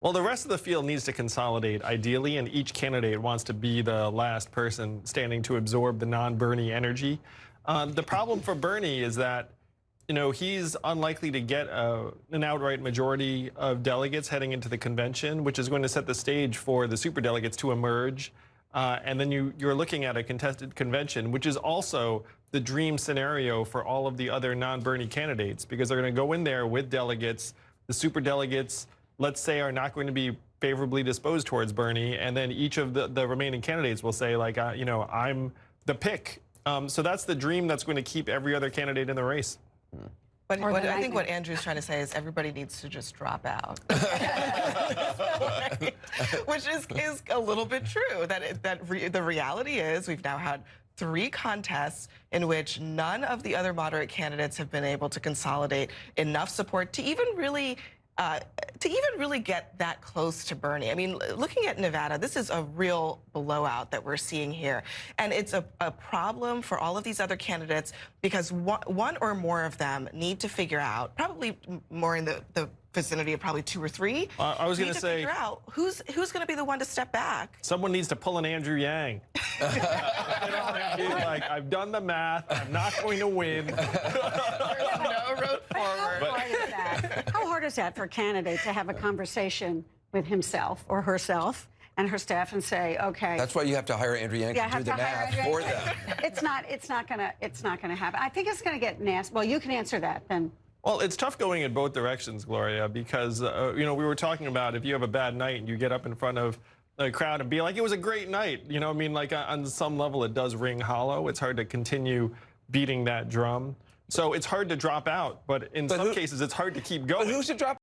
Well, the rest of the field needs to consolidate, ideally, and each candidate wants to be the last person standing to absorb the non-Bernie energy. The problem for Bernie is that, he's unlikely to get an outright majority of delegates heading into the convention, which is going to set the stage for the superdelegates to emerge. And then you're looking at a contested convention, which is also the dream scenario for all of the other non-Bernie candidates, because they're going to go in there with delegates. The superdelegates, let's say, are not going to be favorably disposed towards Bernie, and then each of the remaining candidates will say, like, I'm the pick. So that's the dream that's going to keep every other candidate in the race. But I think what Andrew's trying to say is everybody needs to just drop out, which is a little bit true. The reality is we've now had 3 contests in which none of the other moderate candidates have been able to consolidate enough support to even really get that close to Bernie. I mean, looking at Nevada, this is a real blowout that we're seeing here. And it's a problem for all of these other candidates because one or more of them need to figure out, probably more in the vicinity of probably 2 or 3. I was going to say, figure out who's going to be the one to step back. Someone needs to pull an Andrew Yang. Like, I've done the math. I'm not going to win. There's no road forward. How hard is that for a candidate to have a conversation with himself or herself and her staff and say, okay. That's why you have to hire Andrew Yang to do the math for them. It's not gonna happen. I think it's gonna get nasty. Well, you can answer that then. Well, it's tough going in both directions, Gloria, because, we were talking about if you have a bad night and you get up in front of a crowd and be like, it was a great night. I mean, like on some level, it does ring hollow. It's hard to continue beating that drum. So it's hard to drop out, but in some cases, it's hard to keep going. But who should drop